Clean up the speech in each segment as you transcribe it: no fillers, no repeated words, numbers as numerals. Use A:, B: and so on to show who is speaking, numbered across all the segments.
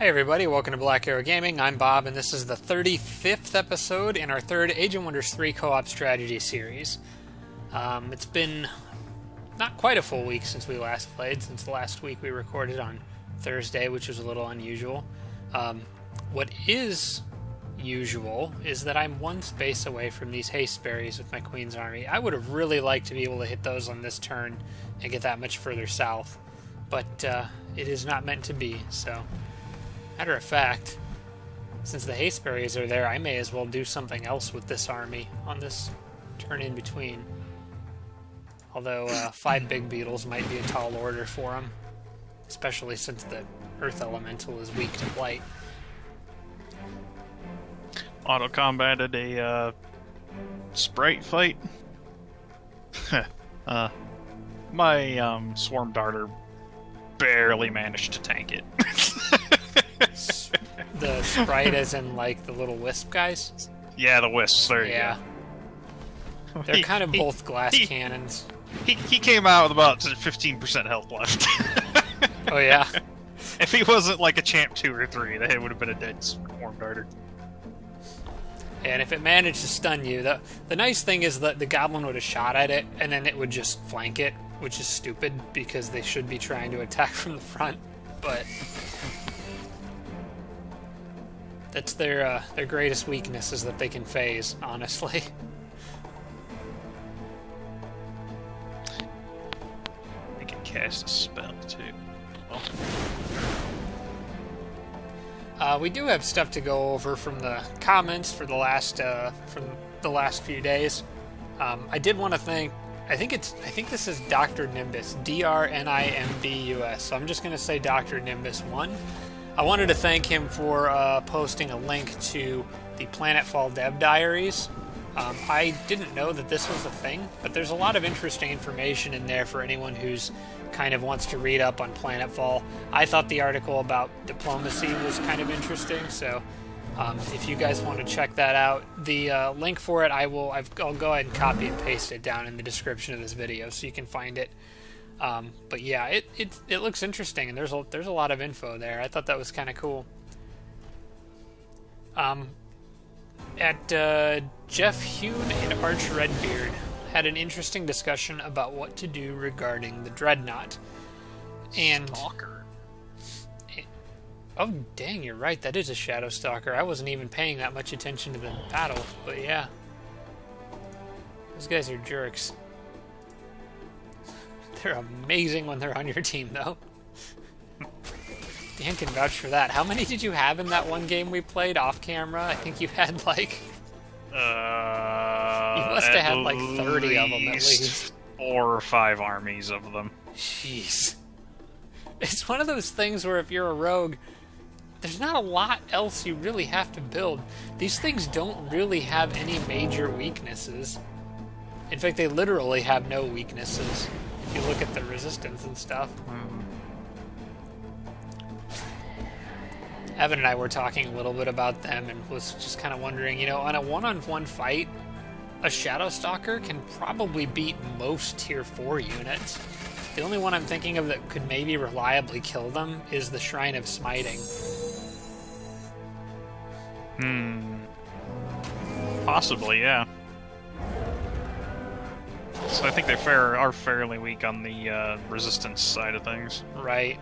A: Hey everybody, welcome to Black Arrow Gaming. I'm Bob, and this is the 35th episode in our third Age of Wonders 3 co-op strategy series. It's been not quite a full week since we last played, since last week we recorded on Thursday, which was a little unusual. What is usual is that I'm one space away from these haste berries with my Queen's Army. I would have really liked to be able to hit those on this turn and get that much further south, but it is not meant to be, so... Matter of fact, since the haste berries are there, I may as well do something else with this army on this turn in between. Although 5 big beetles might be a tall order for them, especially since the earth elemental is weak to blight.
B: Auto-combated a sprite fight. My swarm darter barely managed to tank it.
A: The sprite as in, like, the little wisp guys?
B: Yeah, the wisps, there you go.
A: They're kind of both glass cannons.
B: He came out with about 15% health left.
A: Oh, yeah?
B: If he wasn't like a champ 2 or 3, that would have been a dead swarm darter.
A: And if it managed to stun you, the nice thing is that the goblin would have shot at it, and then it would just flank it, which is stupid, because they should be trying to attack from the front, but... That's their greatest weakness, is that they can phase, honestly.
B: They can cast a spell, too.
A: Well. We do have stuff to go over from the comments for the last few days. I did want to thank... I think this is Dr. Nimbus, D-R-N-I-M-B-U-S. So I'm just going to say Dr. Nimbus 1. I wanted to thank him for posting a link to the Planetfall Dev Diaries. I didn't know that this was a thing, but there's a lot of interesting information in there for anyone who's kind of wants to read up on Planetfall. I thought the article about diplomacy was kind of interesting, so if you guys want to check that out, the link for it I'll go ahead and copy and paste it down in the description of this video so you can find it. But yeah, it looks interesting, and there's a lot of info there. I thought that was kind of cool. Jeff Hune and Arch Redbeard had an interesting discussion about what to do regarding the Dreadnought. And
B: Stalker.
A: Oh dang, you're right. That is a Shadow Stalker. I wasn't even paying that much attention to the battle, but yeah, those guys are jerks. They're amazing when they're on your team, though. Dan can vouch for that. How many did you have in that one game we played off camera? I think you had like... you must have had like 30 of them at least.
B: 4 or 5 armies of them.
A: Jeez. It's one of those things where if you're a rogue, there's not a lot else you really have to build. These things don't really have any major weaknesses. In fact, they literally have no weaknesses. If you look at the resistance and stuff. Evan and I were talking a little bit about them and was just kind of wondering, you know, on a one-on-one fight, a Shadow Stalker can probably beat most Tier 4 units. The only one I'm thinking of that could maybe reliably kill them is the Shrine of Smiting.
B: Possibly, yeah. So I think they are fairly weak on the resistance side of things.
A: Right.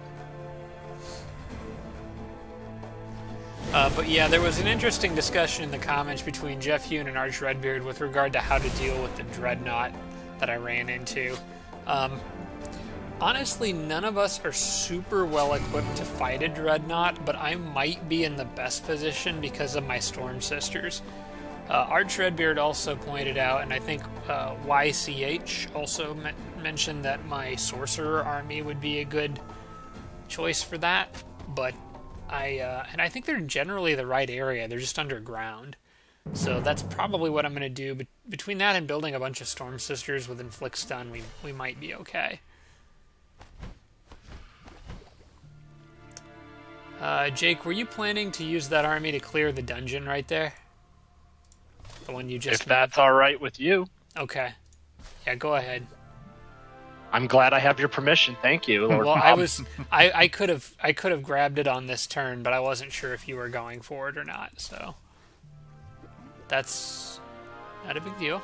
A: But yeah, there was an interesting discussion in the comments between Jeff Hune and Arch Redbeard with regard to how to deal with the Dreadnought that I ran into. Honestly, none of us are super well equipped to fight a Dreadnought, but I might be in the best position because of my Storm Sisters. Arch Redbeard also pointed out, and I think YCH also mentioned that my Sorcerer army would be a good choice for that, but I think they're generally the right area. They're just underground. So that's probably what I'm going to do. But between that and building a bunch of Storm Sisters with Inflict Stun, we might be okay. Jake, were you planning to use that army to clear the dungeon right there? The one you just...
C: If that's alright with you.
A: Okay. Yeah, go ahead.
B: I'm glad I have your permission. Thank you, Lord
A: Well,
B: Bob.
A: I could have grabbed it on this turn, but I wasn't sure if you were going for it or not. So that's not a big deal.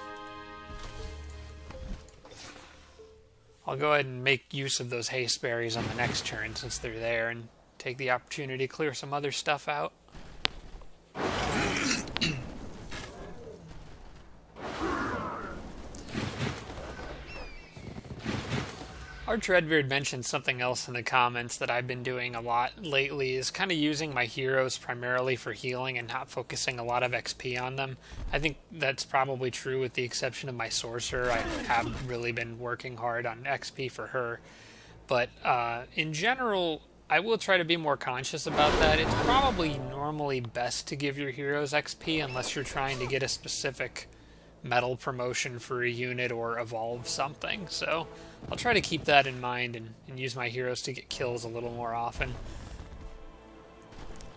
A: I'll go ahead and make use of those haste berries on the next turn since they're there, and take the opportunity to clear some other stuff out. Arch Redbeard mentioned something else in the comments that I've been doing a lot lately, is kind of using my heroes primarily for healing and not focusing a lot of XP on them. I think that's probably true with the exception of my Sorcerer. I have really been working hard on XP for her. But in general, I will try to be more conscious about that. It's probably normally best to give your heroes XP unless you're trying to get a specific medal promotion for a unit or evolve something. So I'll try to keep that in mind and use my heroes to get kills a little more often.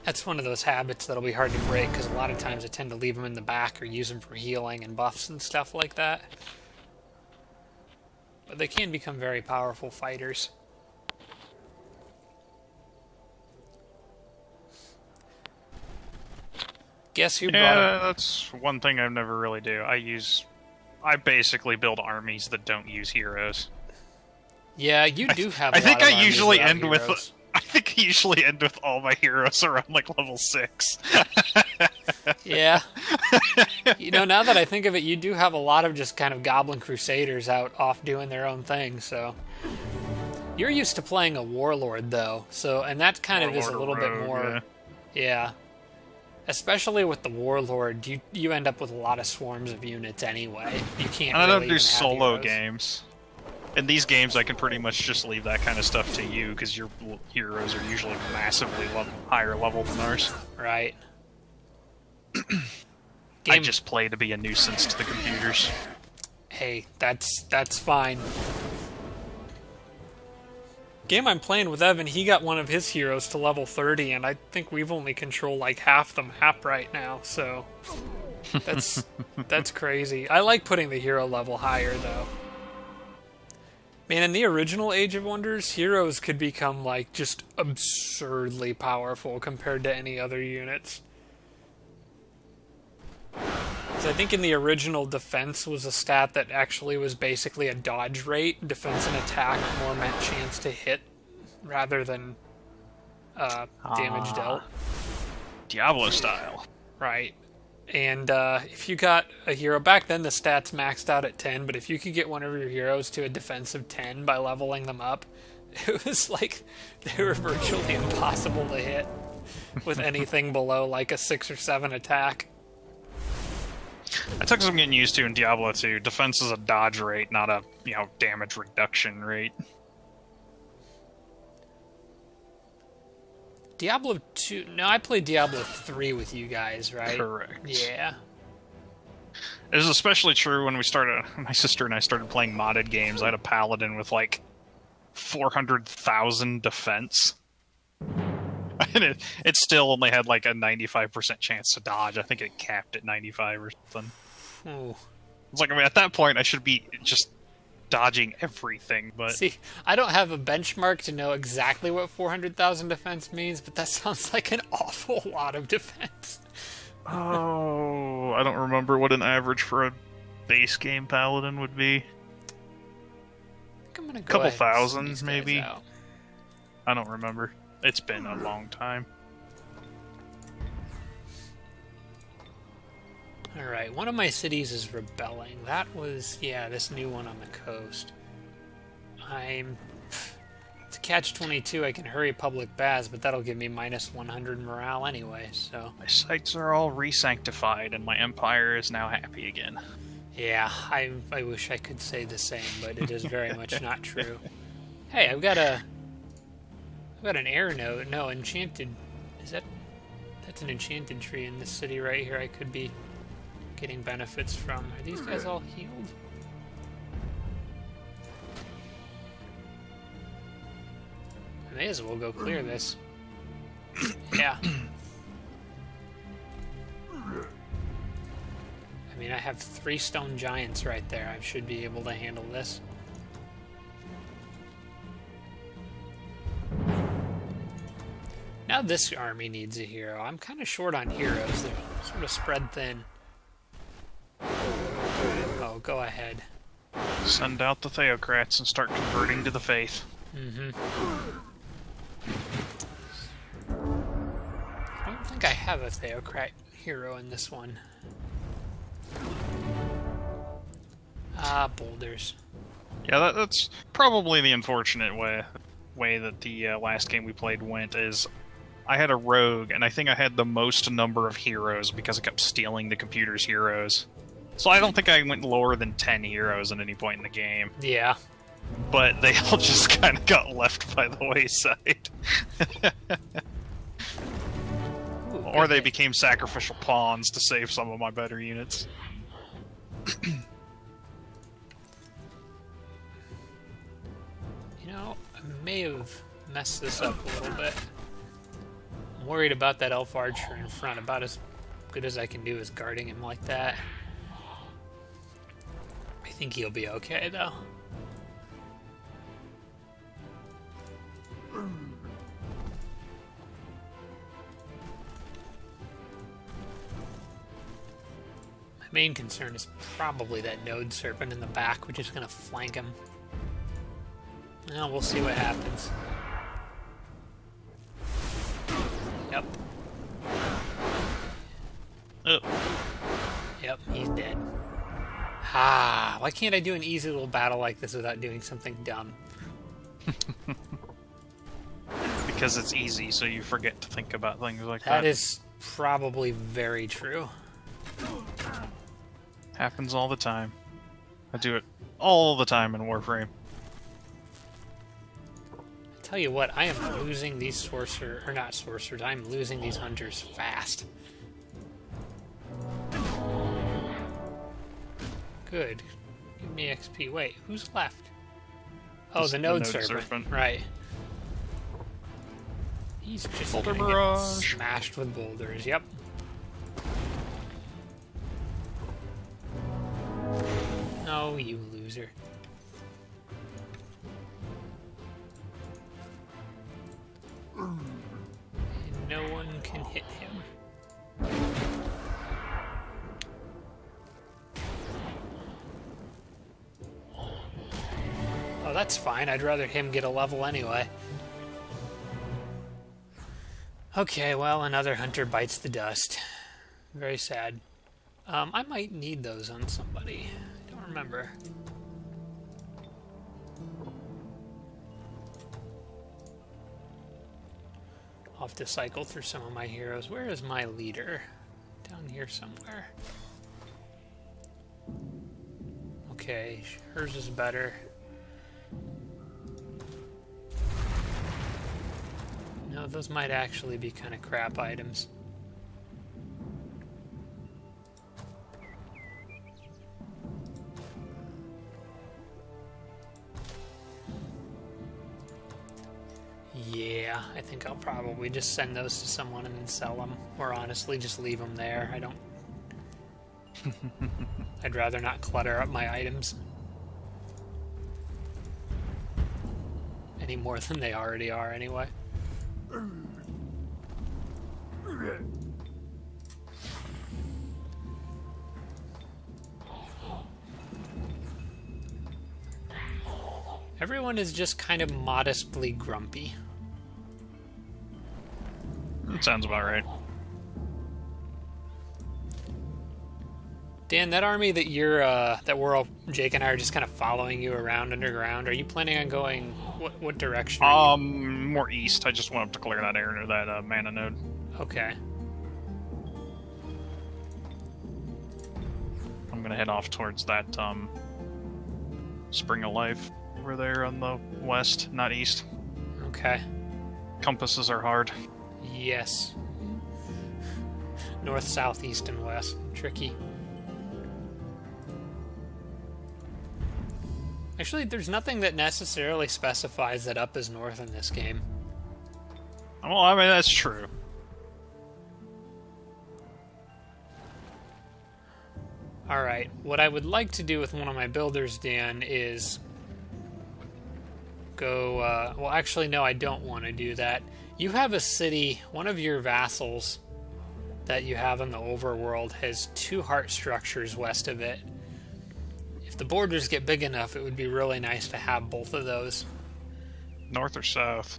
A: That's one of those habits that'll be hard to break, because a lot of times I tend to leave them in the back or use them for healing and buffs and stuff like that. But they can become very powerful fighters. Guess who brought up?
B: That's one thing I never really do. I basically build armies that don't use heroes.
A: Yeah, you do have.
B: I think I usually end with. I think I usually end with all my heroes around like level 6.
A: Yeah. You know, now that I think of it, you do have a lot of just kind of Goblin Crusaders out off doing their own thing. So you're used to playing a Warlord though, and that kind of is a little bit more. Yeah. Especially with the Warlord, you end up with a lot of swarms of units anyway. You can't.
B: And I don't
A: really
B: do solo
A: heroes.
B: games. In these games, I can pretty much just leave that kind of stuff to you, because your heroes are usually massively higher level than ours.
A: Right.
B: I just play to be a nuisance to the computers.
A: Hey, that's fine. Game I'm playing with Evan, he got one of his heroes to level 30, and I think we've only controlled like half the map right now, so that's crazy. I like putting the hero level higher, though. Man, in the original Age of Wonders, heroes could become like just absurdly powerful compared to any other units. Because I think in the original, defense was a stat that actually was basically a dodge rate. Defense and attack more meant chance to hit rather than damage dealt.
B: Diablo style.
A: Right. And if you got a hero, back then the stats maxed out at 10, but if you could get one of your heroes to a defensive 10 by leveling them up, it was like they were virtually impossible to hit with anything below like a 6 or 7 attack.
B: That's something I'm getting used to in Diablo 2. Defense is a dodge rate, not a, damage reduction rate.
A: Diablo 2... No, I played Diablo 3 with you guys, right?
B: Correct.
A: Yeah.
B: It was especially true when my sister and I started playing modded games. I had a paladin with like 400,000 defense. And it still only had like a 95% chance to dodge. I think it capped at 95 or something.
A: Ooh.
B: It's like, at that point I should be just dodging everything, but...
A: See, I don't have a benchmark to know exactly what 400,000 defense means, but that sounds like an awful lot of defense.
B: Oh, I don't remember what an average for a base game paladin would be.
A: I think I'm gonna go
B: Couple
A: ahead and
B: thousand,
A: these
B: maybe?
A: guys out.
B: I don't remember. It's been a long time.
A: Alright, one of my cities is rebelling. That was, this new one on the coast. It's a catch-22, I can hurry public baths, but that'll give me minus 100 morale anyway, so...
B: My sites are all re-sanctified, and my empire is now happy again.
A: Yeah, I wish I could say the same, but it is very much not true. Hey, I've got an air node. No, enchanted... That's an enchanted tree in this city right here I could be getting benefits from. Are these guys all healed? I may as well go clear this. Yeah. I mean, I have 3 stone giants right there. I should be able to handle this. Now this army needs a hero. I'm kind of short on heroes. They're sort of spread thin. Oh, go ahead.
B: Send out the Theocrats and start converting to the faith.
A: Mm-hmm. I don't think I have a Theocrat hero in this one. Ah, boulders.
B: Yeah, that's probably the unfortunate way that the last game we played went, is I had a rogue, and I think I had the most number of heroes because I kept stealing the computer's heroes. So I don't think I went lower than 10 heroes at any point in the game.
A: Yeah.
B: But they all just kind of got left by the wayside.
A: Ooh,
B: or they became sacrificial pawns to save some of my better units.
A: You know, I may have messed this up a little bit. I'm worried about that elf archer in front. About as good as I can do is guarding him like that. I think he'll be okay, though. My main concern is probably that node serpent in the back, which is going to flank him. Well, we'll see what happens. Yep.
B: Oh.
A: Yep, he's dead. Ah, why can't I do an easy little battle like this without doing something dumb?
B: Because it's easy, so you forget to think about things like that.
A: That is probably very true.
B: Happens all the time. I do it all the time in Warframe.
A: I tell you what, I am losing these sorcerers, or not sorcerers, I'm losing these hunters fast. Good. Give me XP. Wait, who's left? Oh,
B: Just
A: the node serpent. Right. He's just
B: Boulder
A: gonna
B: barrage.
A: get smashed with boulders. Yep. Oh, you loser. And no one can hit him. Oh, that's fine. I'd rather him get a level anyway. Okay, well, another hunter bites the dust. Very sad. I might need those on somebody. I don't remember. I'll have to cycle through some of my heroes. Where is my leader? Down here somewhere. Okay, hers is better. No, those might actually be kind of crap items. Yeah, I think I'll probably just send those to someone and then sell them. Or honestly, just leave them there. I don't... I'd rather not clutter up my items. Any more than they already are, anyway. Everyone is just kind of modestly grumpy.
B: That sounds about right.
A: Dan, that army that you're, Jake and I are just kind of following you around underground, are you planning on going, what direction are you?
B: More east. I just went up to clear that area, that mana node.
A: Okay.
B: I'm gonna head off towards that, Spring of Life over there on the west, not east.
A: Okay.
B: Compasses are hard.
A: Yes. North, south, east, and west. Tricky. Actually, there's nothing that necessarily specifies that up is north in this game.
B: Well, I mean, that's true.
A: Alright, what I would like to do with one of my builders, Dan, is go... well, actually, no, I don't want to do that. You have a city, one of your vassals that you have in the overworld has 2 heart structures west of it. If the borders get big enough, it would be really nice to have both of those.
B: North or south?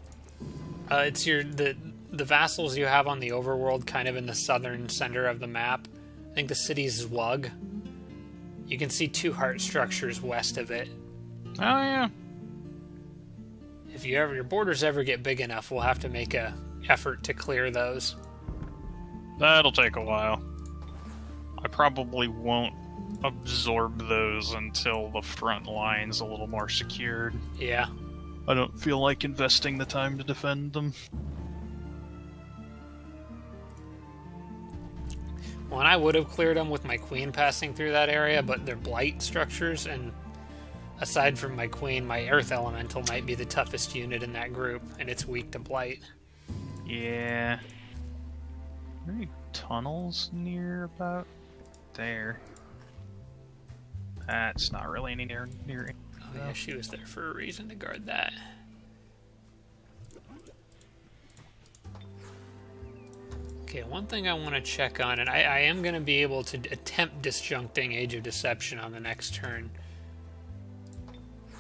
A: It's the vassals you have on the overworld, kind of in the southern center of the map. I think the city's Zwug. You can see 2 heart structures west of it.
B: Oh yeah.
A: If your borders ever get big enough, we'll have to make a effort to clear those.
B: That'll take a while. I probably won't absorb those until the front line's a little more secured.
A: Yeah.
B: I don't feel like investing the time to defend them.
A: Well, and I would have cleared them with my queen passing through that area, but they're blight structures, and aside from my queen, my earth elemental might be the toughest unit in that group, and it's weak to blight.
B: Yeah. Are there any tunnels near about there? That's not really any near.
A: Oh yeah, she was there for a reason to guard that. Okay, one thing I want to check on, and I am going to be able to attempt disjuncting Age of Deception on the next turn.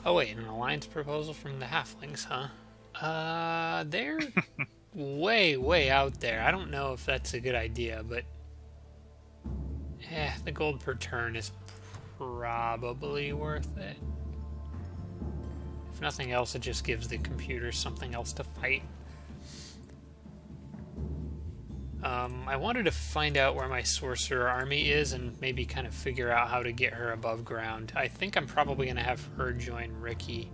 A: Oh wait, an alliance proposal from the halflings, huh? They're way out there. I don't know if that's a good idea, but the gold per turn is probably worth it. If nothing else, it just gives the computer something else to fight. I wanted to find out where my sorcerer army is and maybe kind of figure out how to get her above ground. I think I'm probably going to have her join Ricky.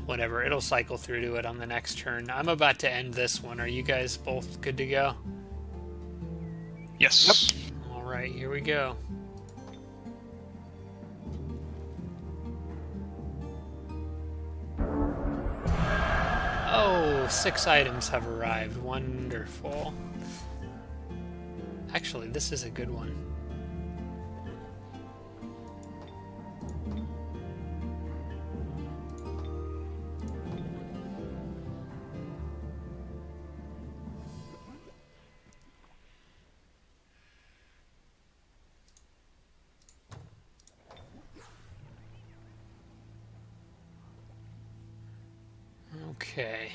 A: Whatever. It'll cycle through to it on the next turn. I'm about to end this one. Are you guys both good to go?
B: Yes.
A: Yep. Alright, here we go. Oh, 6 items have arrived. Wonderful. Actually, this is a good one. Okay.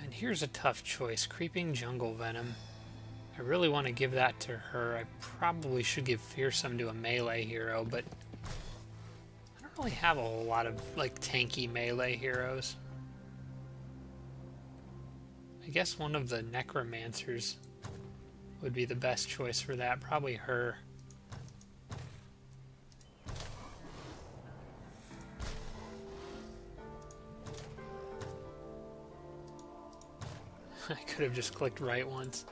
A: And here's a tough choice. Creeping Jungle Venom. I really want to give that to her. I probably should give Fearsome to a melee hero, but I don't really have a whole lot of, like, tanky melee heroes. I guess one of the Necromancers would be the best choice for that. Probably her. I could have just clicked right once.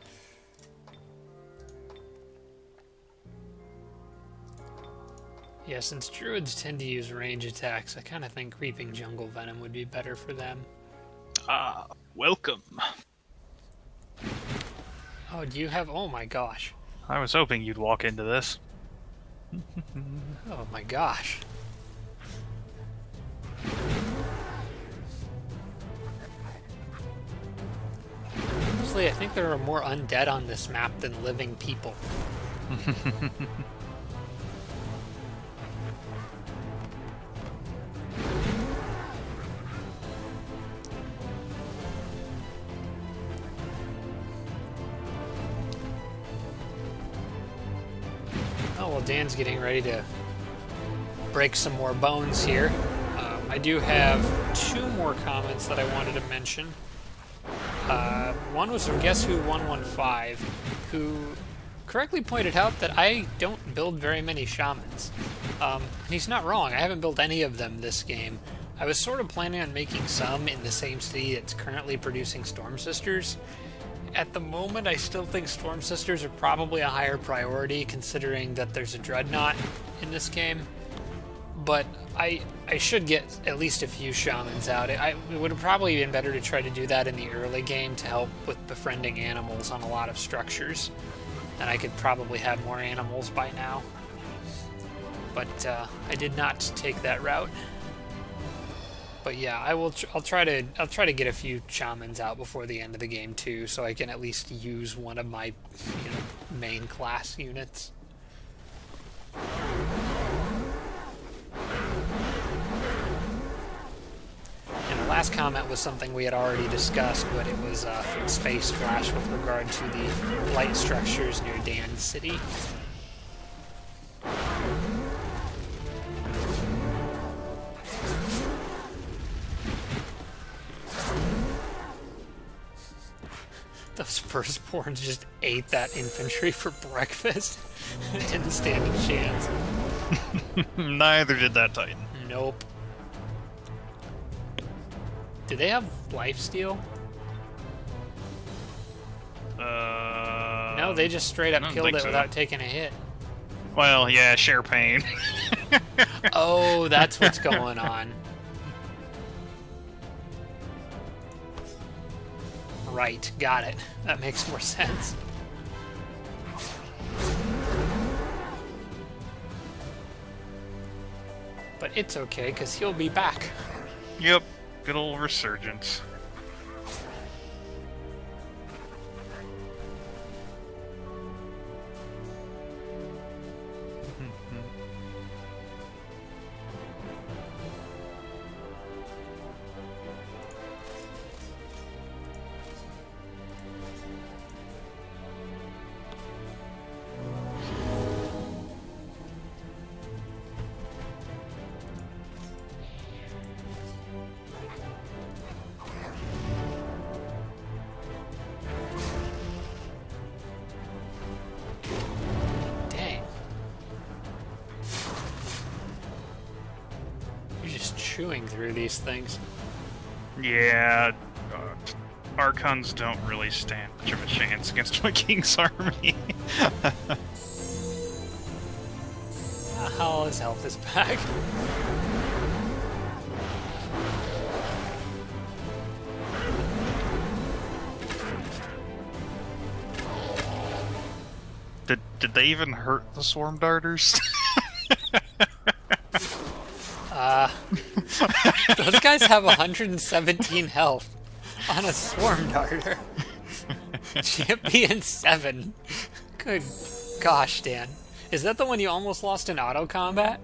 A: Yeah, since druids tend to use range attacks, I kind of think Creeping Jungle Venom would be better for them.
B: Ah, welcome.
A: Oh, do you have... Oh my gosh.
B: I was hoping you'd walk into this.
A: Oh my gosh. Honestly, I think there are more undead on this map than living people. Oh, well, Dan's getting ready to break some more bones here. I do have 2 more comments that I wanted to mention. One was from Guess Who 115, who correctly pointed out that I don't build very many shamans. And he's not wrong. I haven't built any of them this game. I was sort of planning on making some in the same city that's currently producing Storm Sisters. At the moment, I still think Storm Sisters are probably a higher priority, considering that there's a Dreadnought in this game. But I should get at least a few shamans out. It would have probably been better to try to do that in the early game to help with befriending animals on a lot of structures. And I could probably have more animals by now. but I did not take that route. But yeah, I'll try to get a few shamans out before the end of the game too, so I can at least use one of my main class units. And the last comment was something we had already discussed, but it was from Space Flash with regard to the light structures near Dan City. Those firstborns just ate that infantry for breakfast. Didn't stand a chance.
B: Neither did that Titan.
A: Nope. Do they have lifesteal? No, they just straight up killed it without taking a hit.
B: Well, yeah, share pain.
A: Oh, that's what's going on. Right, got it. That makes more sense. But it's okay, because he'll be back.
B: Yep, good old resurgence.
A: Chewing through these things.
B: Yeah, Archons don't really stand much of a chance against my King's army.
A: All his health is back.
B: Did they even hurt the Swarm Darters?
A: Those guys have 117 health on a Swarm Darter. Champion 7. Good gosh, Dan. Is that the one you almost lost in auto combat?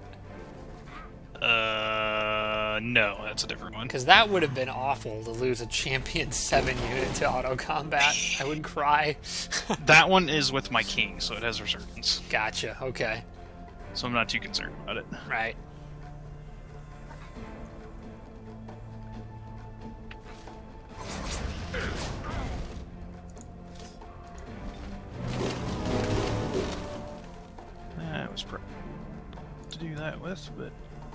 B: No, that's a different one.
A: Because that would have been awful to lose a Champion 7 unit to auto combat. I would cry.
B: That one is with my King, so it has Resurgence.
A: Gotcha, okay.
B: So I'm not too concerned about it.
A: Right.
B: That was to do that with, but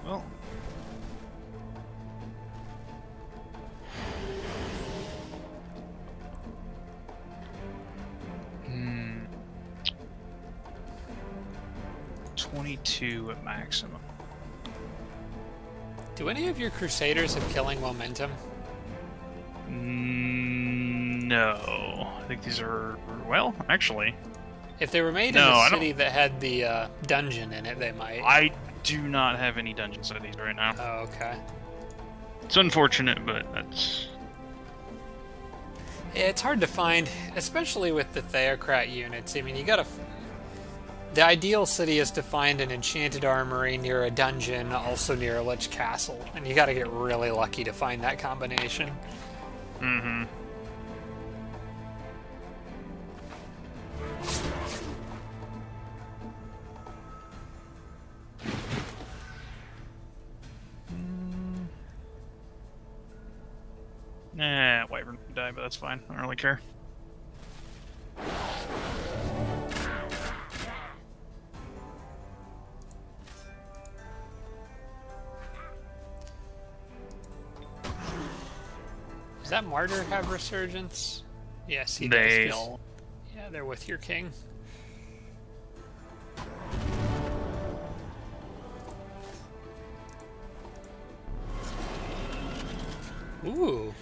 B: well. 22 at maximum.
A: Do any of your Crusaders have killing momentum?
B: No. I think these are, well, actually.
A: If they were made in a city that had the dungeon in it, they might.
B: I do not have any dungeon cities right now.
A: Oh, okay.
B: It's unfortunate, but that's...
A: Yeah, it's hard to find, especially with the Theocrat units. I mean, you gotta... The ideal city is to find an enchanted armory near a dungeon, also near a Lich Castle. And you gotta get really lucky to find that combination.
B: Mm-hmm. Wyvern can die, but that's fine. I don't really care.
A: Does that Martyr have Resurgence? Yes, he
B: does.
A: does. Yeah, they're with your king. Ooh.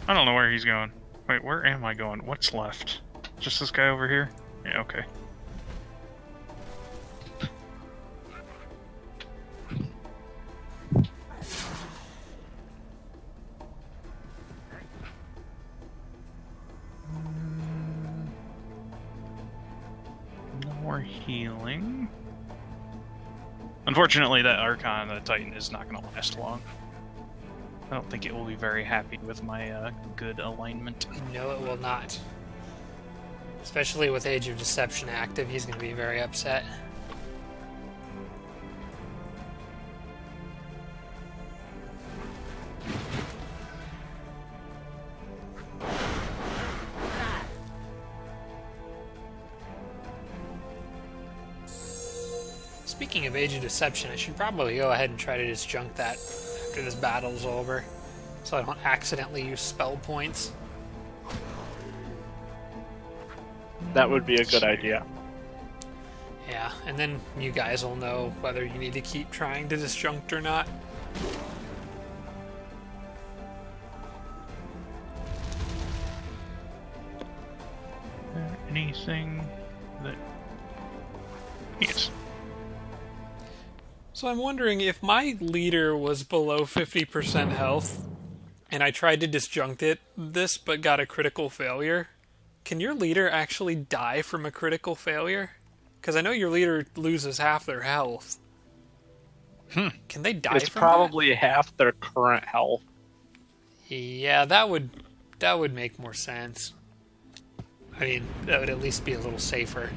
B: I don't know where he's going. Wait, where am I going? What's left? Just this guy over here? Yeah, okay. healing. Unfortunately, that Archon Titan is not going to last long. I don't think it will be very happy with my good alignment.
A: No, it will not. Especially with Age of Deception active, he's going to be very upset. Speaking of Age of Deception, I should probably go ahead and try to disjunct that after this battle's over, so I don't accidentally use spell points.
C: That would be a good idea.
A: Yeah, and then you guys will know whether you need to keep trying to disjunct or not.
B: Anything that... Yes.
A: So I'm wondering if my leader was below 50% health, and I tried to disjunct this but got a critical failure. Can your leader actually die from a critical failure? Because I know your leader loses half their health. Can they die
C: It's
A: from
C: probably half their current health.
A: that? Yeah, that would make more sense. I mean, that would at least be a little safer.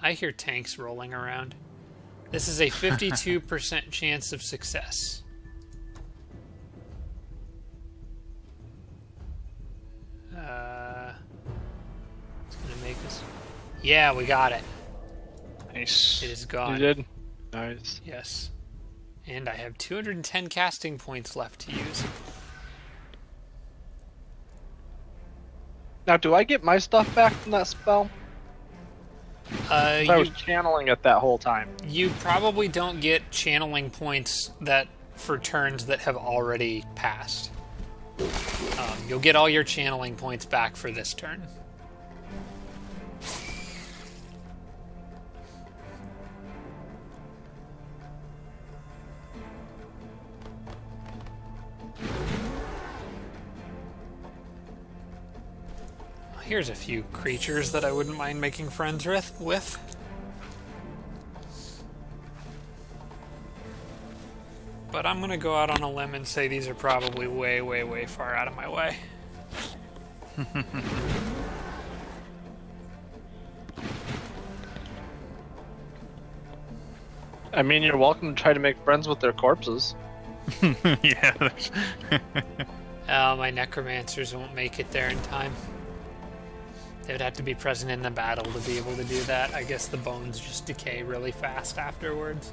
A: I hear tanks rolling around. This is a 52% chance of success. It's gonna make us... Yeah, we got it.
B: Nice.
A: It is gone.
C: You did? Nice.
A: Yes. And I have 210 casting points left to use.
C: Now, do I get my stuff back from that spell? I was channeling it that whole time.
A: You probably don't get channeling points that for turns that have already passed. You'll get all your channeling points back for this turn. Here's a few creatures that I wouldn't mind making friends with. But I'm gonna go out on a limb and say these are probably way, way, way far out of my way.
C: I mean, you're welcome to try to make friends with their corpses.
B: Yeah.
A: My necromancers won't make it there in time. They would have to be present in the battle to be able to do that. I guess the bones just decay really fast afterwards.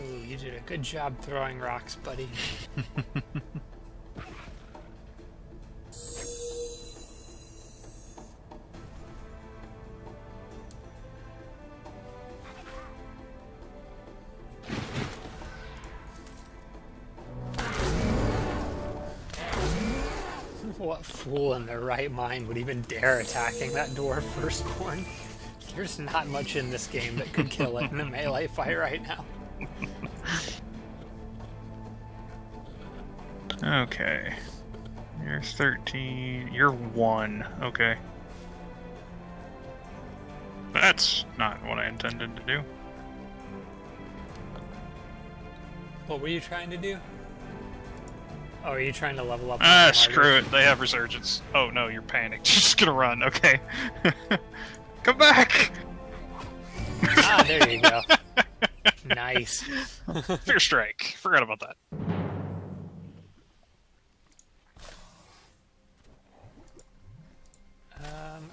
A: Ooh, you did a good job throwing rocks, buddy. What fool in their right mind would even dare attacking that dwarf firstborn? There's not much in this game that could kill it in a melee fight right now.
B: Okay. You're 13. You're 1. Okay. That's not what I intended to do.
A: What were you trying to do? Oh, are you trying to level up?
B: Screw it. They have resurgence. Oh no, you're panicked. You're just gonna run. Okay. Come back!
A: Ah, there you go. Nice.
B: Fear strike. Forgot about that.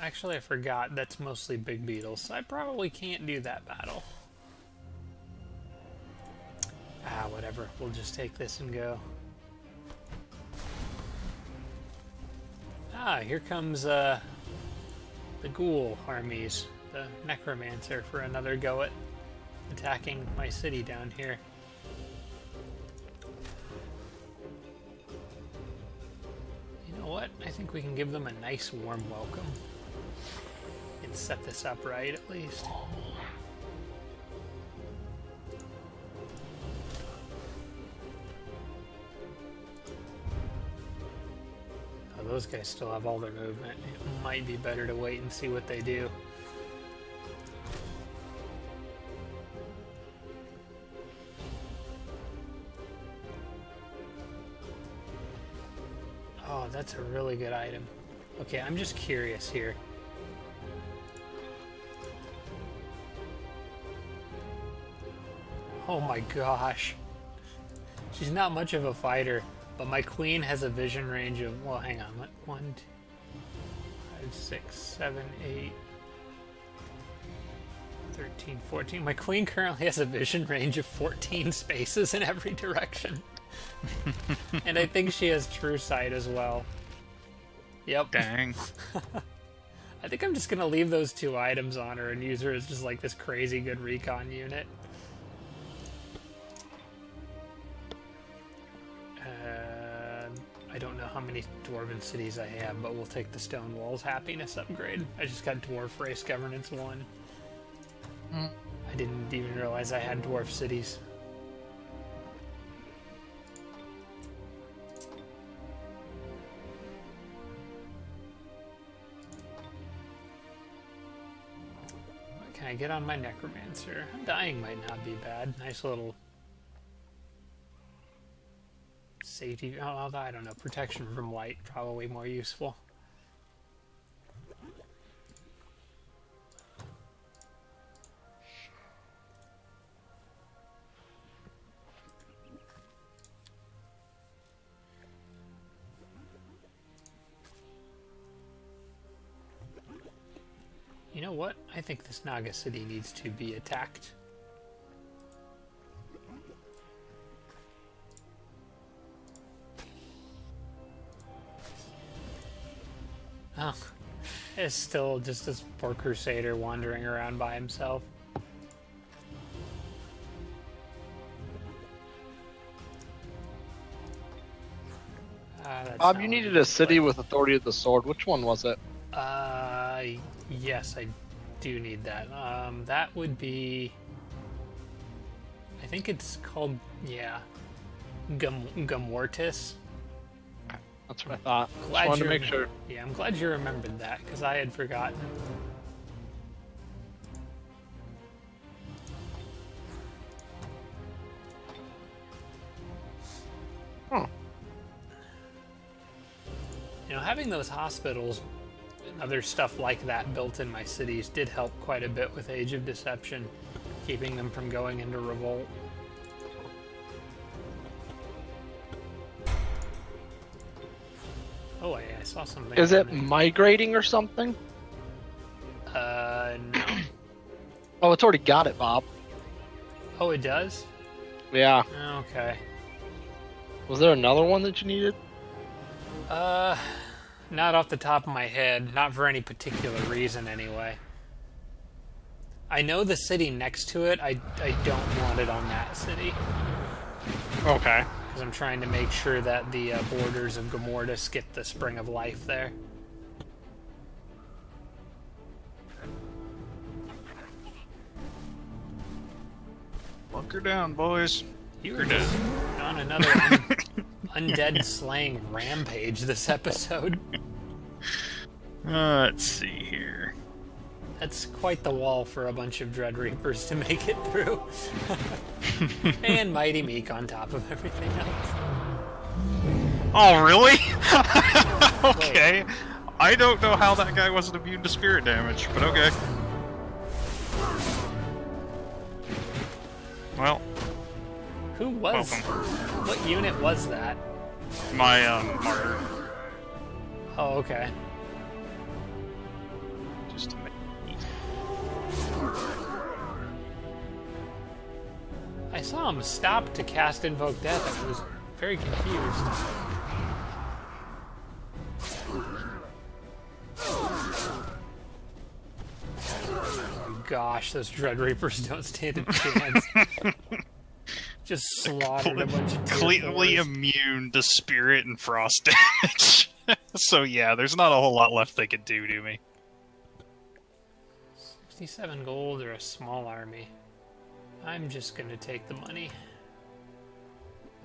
A: Actually, I forgot. That's mostly big beetles, so I probably can't do that battle. Ah, whatever. We'll just take this and go. Ah, here comes the ghoul armies. The necromancer for another go at attacking my city down here. You know what? I think we can give them a nice warm welcome. And set this up right, at least. Oh, those guys still have all their movement. It might be better to wait and see what they do. Oh, that's a really good item. Okay, I'm just curious here. Oh my gosh. She's not much of a fighter, but my queen has a vision range of, well, hang on. 1, 2, 5, 6, 7, 8, 13, 14. My queen currently has a vision range of 14 spaces in every direction. And I think she has true sight as well. Yep.
B: Dang.
A: I think I'm just gonna leave those 2 items on her and use her as just like this crazy good recon unit. I don't know how many dwarven cities I have, but we'll take the Stone Walls happiness upgrade. I just got Dwarf Race Governance 1. I didn't even realize I had dwarf cities. What can I get on my Necromancer? Dying might not be bad. Nice little safety. Oh, I don't know. Protection from light, probably more useful. You know what? I think this Naga city needs to be attacked. Oh, it's still just this poor crusader wandering around by himself.
C: Bob, you needed a city with authority of the sword. Which one was it?
A: Yes, I do need that. That would be... I think it's called, yeah, Gumwortis.
C: That's what I thought. Just wanted to make sure.
A: Yeah, I'm glad you remembered that, because I had forgotten.
C: Huh.
A: You know, having those hospitals and other stuff like that built in my cities did help quite a bit with Age of Deception, keeping them from going into revolt. Oh, I saw something.
C: Is it migrating or something?
A: No.
C: Oh, it's already got it, Bob.
A: Oh, it does?
C: Yeah.
A: Okay.
C: Was there another one that you needed?
A: Not off the top of my head. Not for any particular reason, anyway. I know the city next to it. I don't want it on that city.
C: Okay.
A: Because I'm trying to make sure that the borders of Gomortis get the Spring of Life there.
B: Bunker down, boys.
A: You're dead. On another undead slaying rampage this episode.
B: Let's see here.
A: That's quite the wall for a bunch of Dread Reapers to make it through. And Mighty Meek on top of everything else.
B: Oh, really? Okay. I don't know how that guy wasn't immune to spirit damage, but okay. Well,
A: Who was...
B: welcome.
A: What unit was that?
B: My, martyr.
A: Oh, okay.
B: Just to make it easy.
A: I saw him stop to cast Invoke Death, and I was very confused. Oh gosh, those Dread Reapers don't stand a chance. Just slaughtered a bunch of
B: completely
A: tier 4s.
B: immune to spirit and frost damage. So yeah, there's not a whole lot left they could do to me.
A: 67 gold or a small army. I'm just gonna take the money.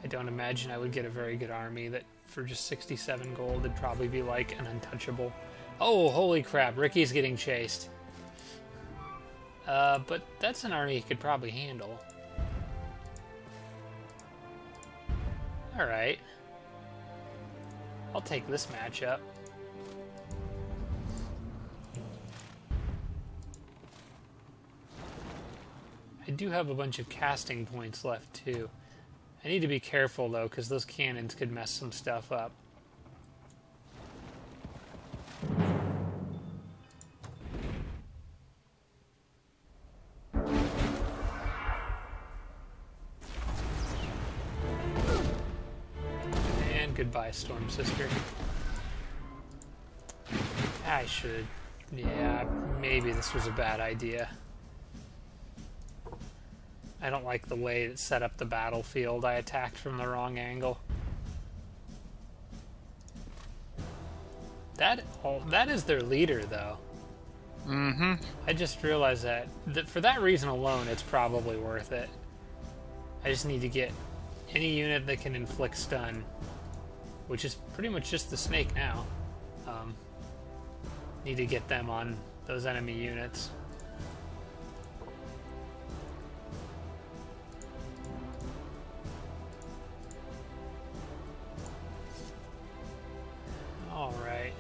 A: I don't imagine I would get a very good army that for just 67 gold would probably be like an untouchable. Oh, holy crap, Ricky's getting chased. But that's an army he could probably handle. Alright. I'll take this matchup. I do have a bunch of casting points left too. I need to be careful though, because those cannons could mess some stuff up. And goodbye, Storm Sister. I should... Yeah, maybe this was a bad idea. I don't like the way it set up the battlefield. I attacked from the wrong angle. That is their leader, though.
B: Mm-hmm.
A: I just realized that for that reason alone, it's probably worth it. I just need to get any unit that can inflict stun, which is pretty much just the snake now. Need to get them on those enemy units. All right.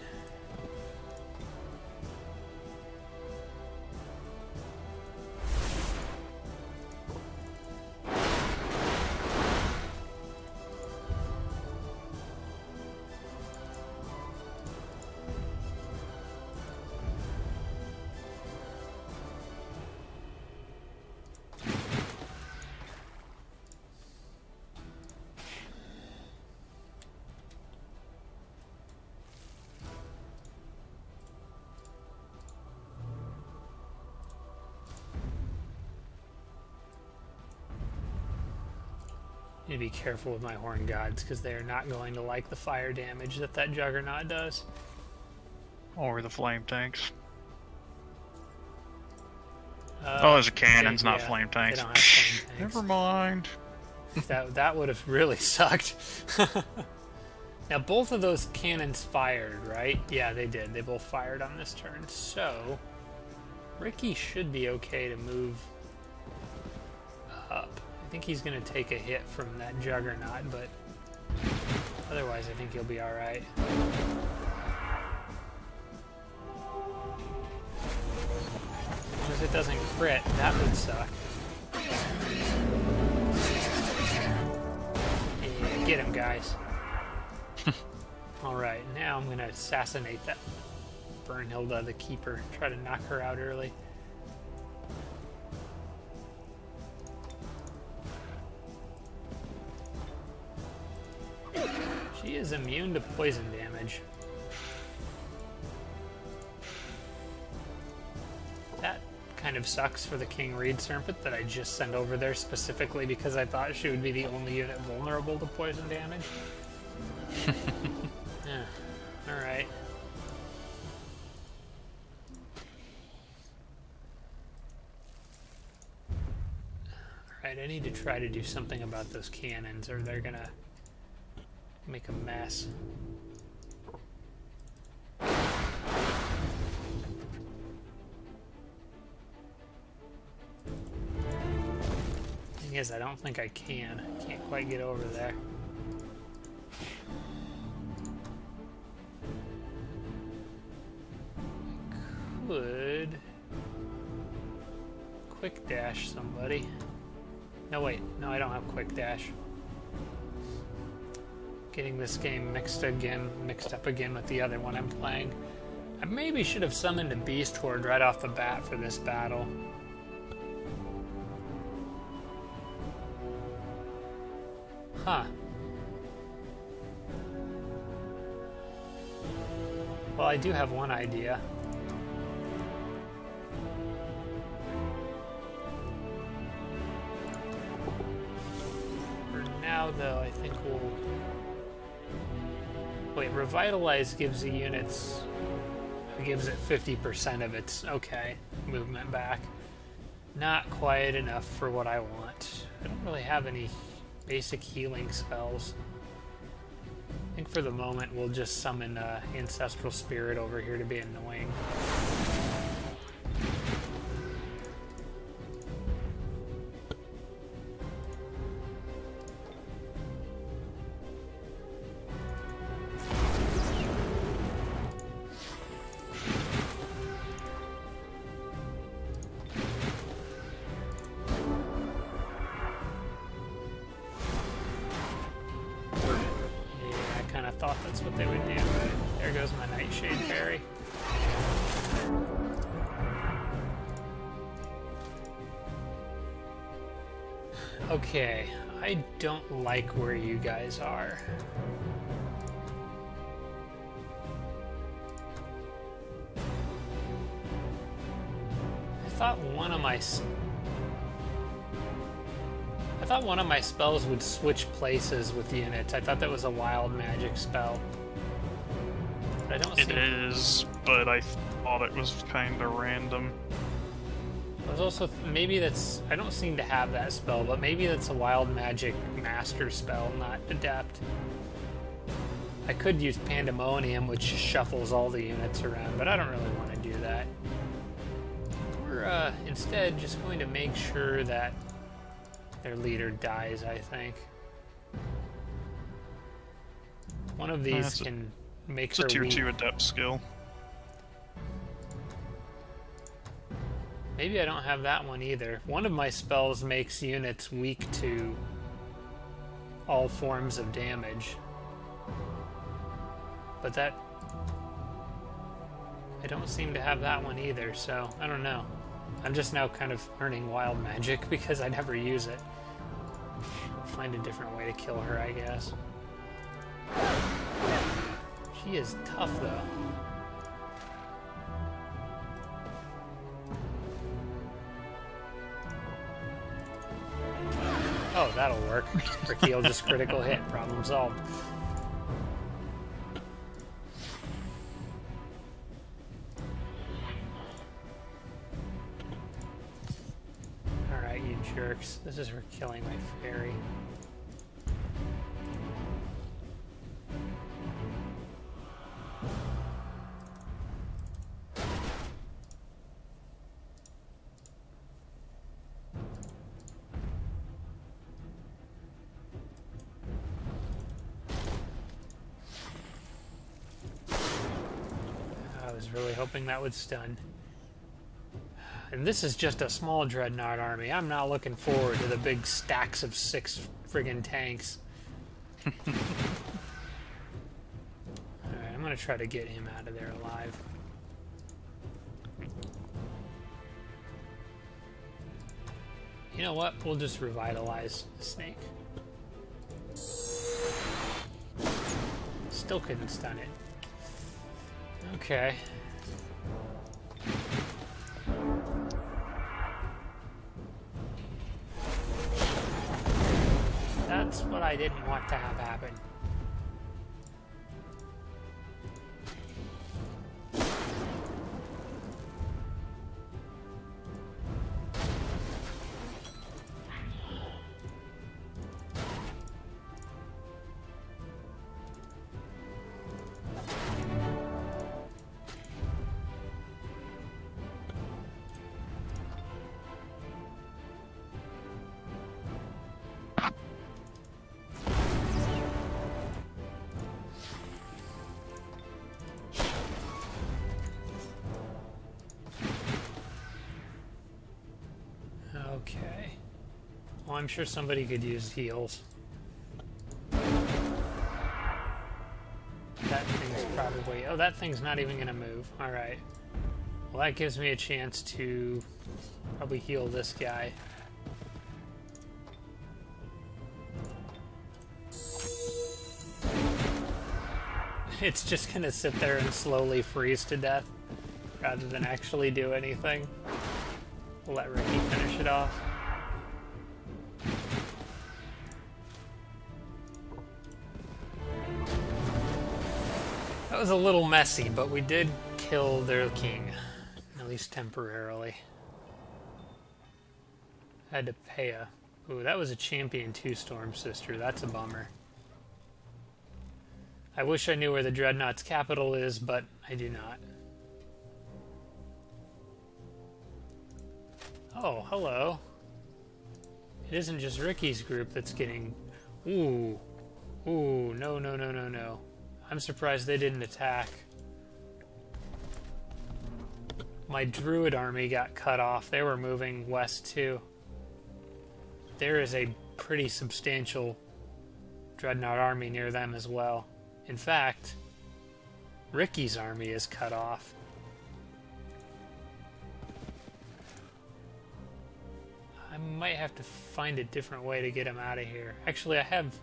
A: Need to be careful with my Horn Gods, because they are not going to like the fire damage that Juggernaut does.
B: Or the flame tanks.
A: Oh,
B: those are cannons, not flame tanks.
A: They don't have flame tanks.
B: Never mind.
A: That would have really sucked. Now, both of those cannons fired, right? Yeah, they did. They both fired on this turn. So, Ricky should be okay to move up. I think he's going to take a hit from that Juggernaut, but otherwise I think he'll be alright. As long as it doesn't crit, that would suck. Yeah, get him, guys. Alright, now I'm going to assassinate that Bernhilda, the Keeper. Try to knock her out early. She is immune to poison damage. That kind of sucks for the King Reed Serpent that I just sent over there specifically because I thought she would be the only unit vulnerable to poison damage. Yeah, alright. Alright, I need to try to do something about those cannons or they're gonna make a mess. Thing is, I don't think I can. I can't quite get over there. I could quick dash somebody. No, wait. No, I don't have quick dash. Getting this game mixed up again with the other one I'm playing. I maybe should have summoned a Beast Horde right off the bat for this battle. Huh. Well, I do have one idea. For now, though, I think we'll... Wait, Revitalize gives the units... It gives it 50% of its, okay, movement back. Not quite enough for what I want. I don't really have any basic healing spells. I think for the moment we'll just summon Ancestral Spirit over here to be annoying. Thought that's what they would do, but there goes my Nightshade Fairy. Okay, I don't like where you guys are. I thought one of my spells would switch places with units. I thought that was a wild magic spell. But I don't see...
B: It is, but I thought it was kind of random.
A: I was also... Maybe that's... I don't seem to have that spell, but maybe that's a wild magic master spell, not adept. I could use Pandemonium, which shuffles all the units around, but I don't really want to do that. We're instead just going to make sure that their leader dies, I think. One of these can make her weak.
B: It's a tier 2 adept skill.
A: Maybe I don't have that one either. One of my spells makes units weak to all forms of damage. But that... I don't seem to have that one either, so I don't know. I'm just now kind of learning wild magic because I never use it. I'll find a different way to kill her, I guess. She is tough, though. Oh, that'll work. Rakiel just critical hit. Problem solved. Alright, you jerks. This is for killing my fairy. I was really hoping that would stun. And this is just a small Dreadnought army. I'm not looking forward to the big stacks of 6 friggin' tanks. Alright, I'm gonna try to get him out of there alive. You know what? We'll just revitalize the snake. Still couldn't stun it. Okay. That's what I didn't want to have happen. Well, I'm sure somebody could use heals. That thing's probably... Oh, that thing's not even going to move. Alright. Well, that gives me a chance to probably heal this guy. It's just going to sit there and slowly freeze to death rather than actually do anything. We'll let Ricky finish it off. That was a little messy, but we did kill their king, at least temporarily. I had to pay a... Ooh, that was a champion 2 Storm Sister. That's a bummer. I wish I knew where the Dreadnought's capital is, but I do not. Oh, hello. It isn't just Ricky's group that's getting... Ooh. Ooh, no, no, no, no, no. I'm surprised they didn't attack. My Druid army got cut off. They were moving west, too. There is a pretty substantial Dreadnought army near them as well. In fact, Ricky's army is cut off. I might have to find a different way to get him out of here. Actually, I have...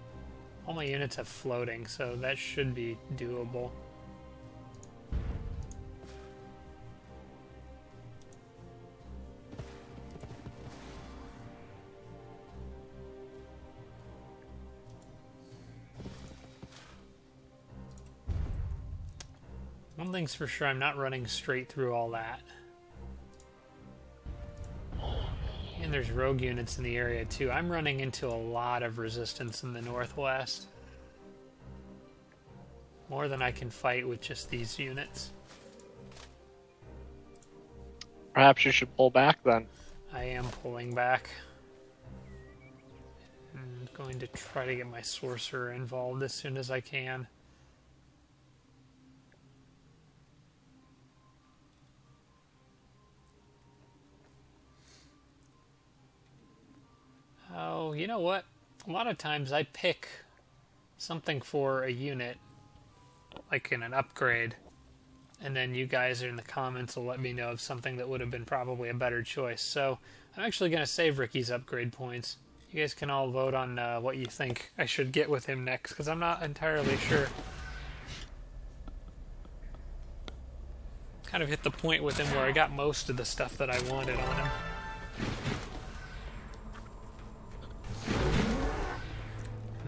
A: All my units have floating, so that should be doable. One thing's for sure, I'm not running straight through all that. And there's rogue units in the area too. I'm running into a lot of resistance in the northwest. More than I can fight with just these units.
C: Perhaps you should pull back then.
A: I am pulling back. I'm going to try to get my sorcerer involved as soon as I can. Oh, you know what? A lot of times I pick something for a unit, like in an upgrade, and then you guys in the comments will let me know of something that would have been probably a better choice. So I'm actually going to save Ricky's upgrade points. You guys can all vote on what you think I should get with him next, because I'm not entirely sure. Kind of hit the point with him where I got most of the stuff that I wanted on him.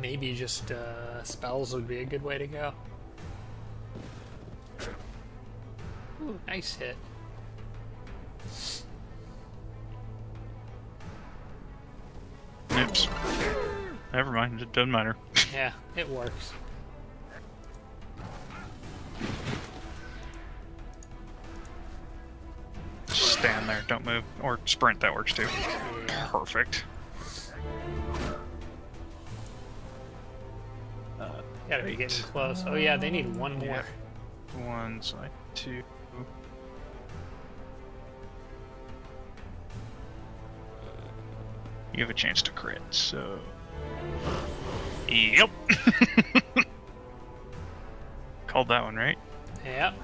A: Maybe just spells would be a good way to go. Ooh, nice hit.
B: Oops. Never mind, it doesn't matter.
A: Yeah, it works.
B: Just stand there, don't move. Or sprint, that works too.
A: Yeah.
B: Perfect.
A: Gotta be getting close. Oh yeah, they need one more.
B: Yeah. One, so like 2. You have a chance to crit, so... Yep! Called that one, right?
A: Yep.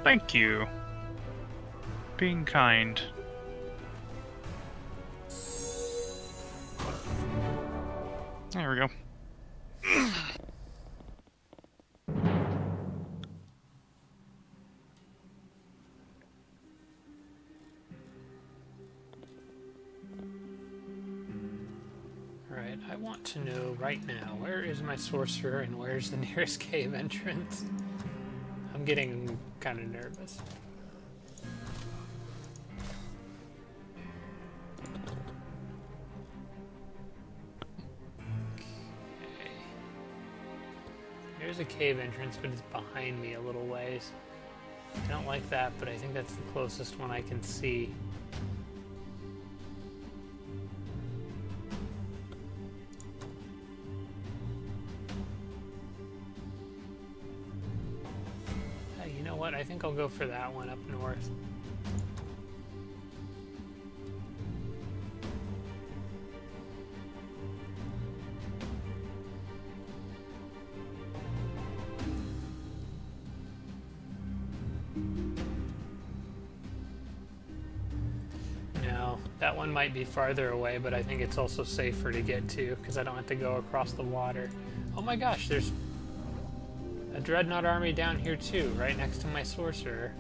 B: Thank you. Being kind. There we go.
A: Alright, I want to know right now, where is my sorcerer and where's the nearest cave entrance? I'm getting kind of nervous. Okay. There's a cave entrance, but it's behind me a little ways. I don't like that, but I think that's the closest one I can see. what? I think I'll go for that one up north. No, that one might be farther away, but I think it's also safer to get to because I don't have to go across the water. Oh my gosh, there's a Dreadnought army down here too, right next to my sorcerer.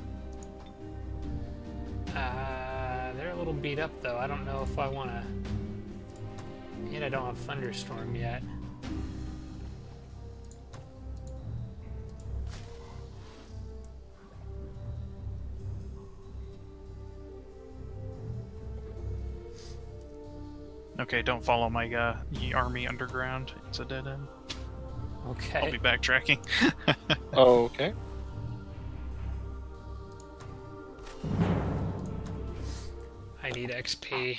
A: They're a little beat up though. I don't know if I want to... Yet I don't have Thunderstorm yet.
B: Okay, don't follow my army underground. It's a dead end.
A: Okay.
B: I'll be backtracking.
C: Okay.
A: I need XP.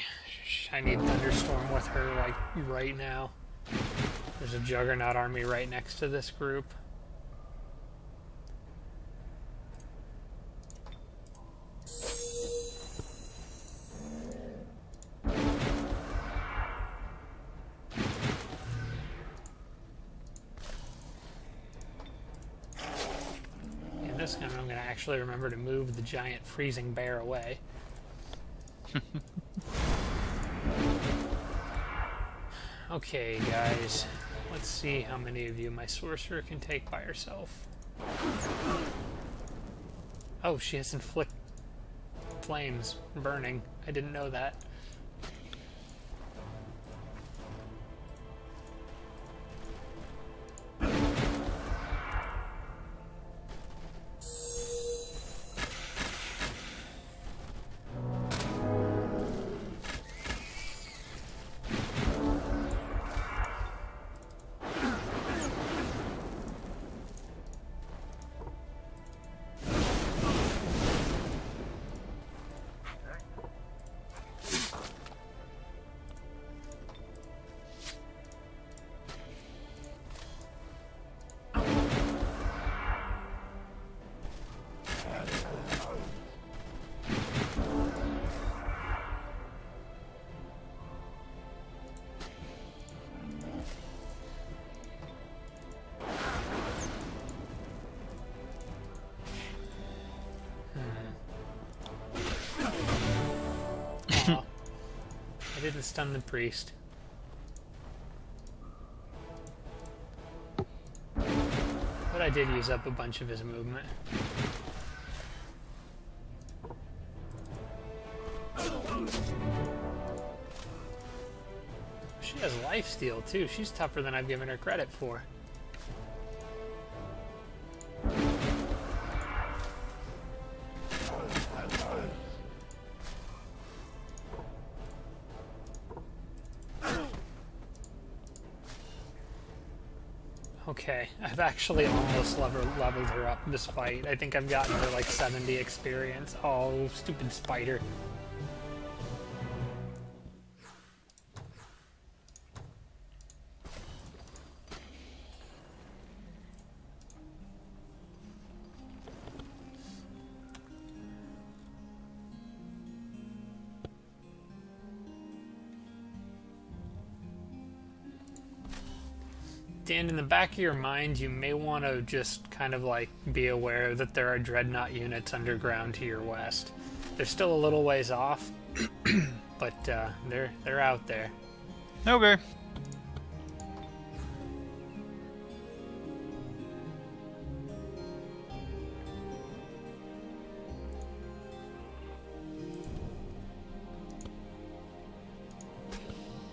A: I need Thunderstorm with her, like, right now. There's a Juggernaut army right next to this group. And this time I'm going to actually remember to move the giant freezing bear away. Okay, guys, let's see how many of you my sorcerer can take by herself. Oh, she has inflict flames burning. I didn't know that. I didn't stun the priest. But I did use up a bunch of his movement. She has lifesteal too. She's tougher than I've given her credit for. Okay, I've actually almost leveled her up this fight. I think I've gotten her like 70 experience. Oh, stupid spider. Dan, in the back of your mind, you may want to just kind of like be aware that there are Dreadnought units underground to your west. They're still a little ways off, but they're out there.
B: Okay.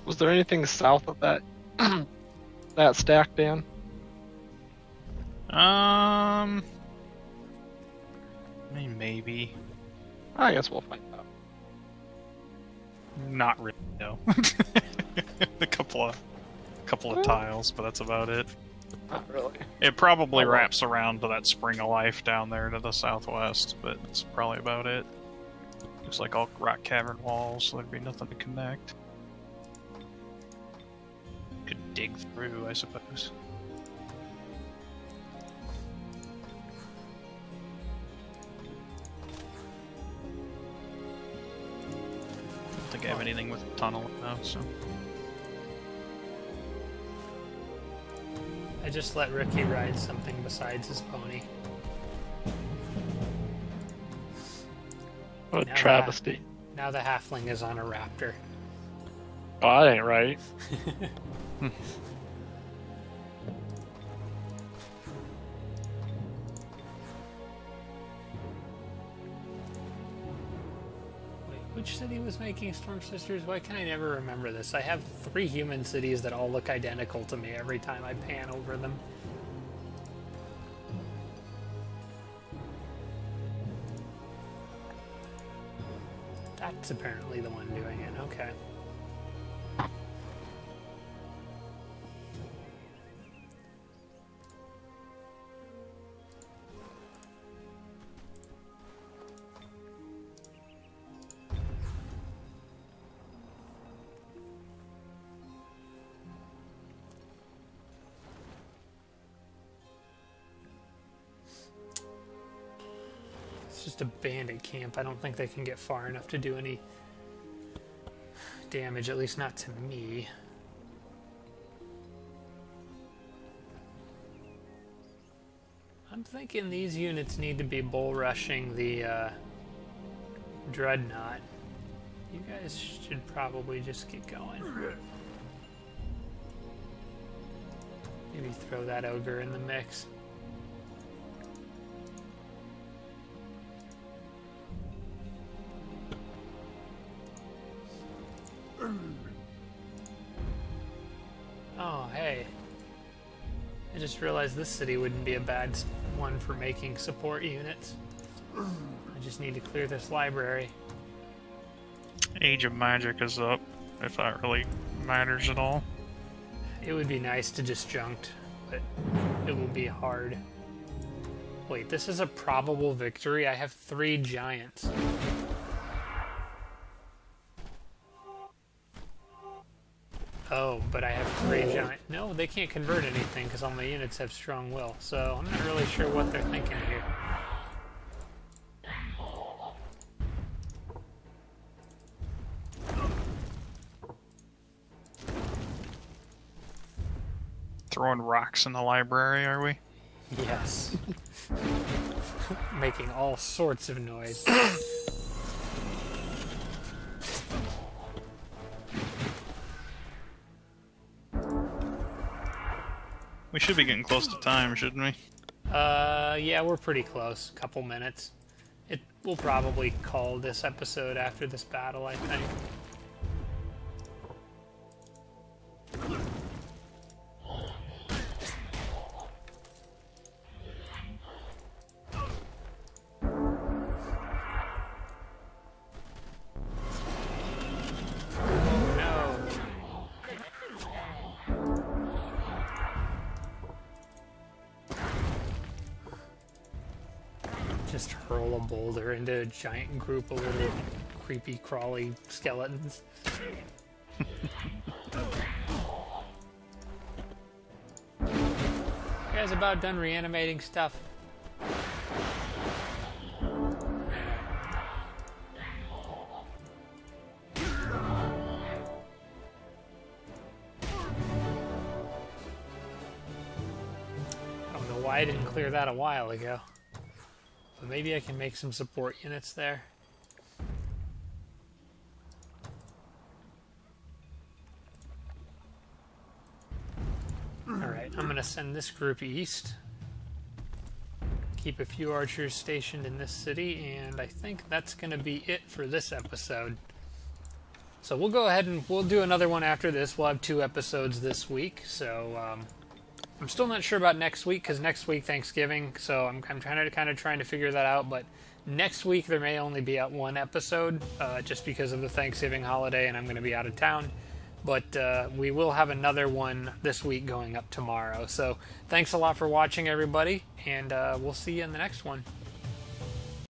C: Was there anything south of that that stack, Dan?
B: I mean, maybe.
C: I guess we'll find out.
B: Not really, no. a couple of tiles, but that's about it.
C: Not really.
B: It probably wraps around to that Spring of Life down there to the southwest, but it's probably about it. Looks like all rock cavern walls, so there'd be nothing to connect. Could dig through, I suppose. have anything with tunnel though, so.
A: I just let Ricky ride something besides his pony.
C: What a travesty.
A: Now the halfling is on a raptor.
C: Oh, that ain't right.
A: Wait, which city was making Storm Sisters? Why can I never remember this? I have 3 human cities that all look identical to me every time I pan over them. That's apparently the one doing it. Okay. Just a bandit camp. I don't think they can get far enough to do any damage, at least not to me. I'm thinking these units need to be bull rushing the dreadnought. You guys should probably just get going. Maybe throw that ogre in the mix. Oh, hey. I just realized this city wouldn't be a bad one for making support units. I just need to clear this library.
B: Age of Magic is up, if that really matters at all.
A: It would be nice to disjunct, but it will be hard. Wait, this is a probable victory? I have 3 giants. Oh, but I have 3 giant. No, they can't convert anything because all my units have strong will. So I'm not really sure what they're thinking here.
B: Throwing rocks in the library, are we?
A: Yes. Making all sorts of noise.
B: We should be getting close to time, shouldn't we?
A: Yeah, we're pretty close. Couple minutes. We'll probably call this episode after this battle, I think. Just hurl a boulder into a giant group of little creepy, crawly skeletons. You guys about done reanimating stuff? I don't know why I didn't clear that a while ago. But maybe I can make some support units there. Alright, I'm going to send this group east. Keep a few archers stationed in this city, and I think that's going to be it for this episode. So we'll go ahead and we'll do another one after this. We'll have 2 episodes this week, so I'm still not sure about next week, because next week Thanksgiving, so I'm trying to figure that out, but next week there may only be 1 episode, just because of the Thanksgiving holiday, and I'm going to be out of town. But we will have another one this week going up tomorrow. So thanks a lot for watching, everybody, and we'll see you in the next one.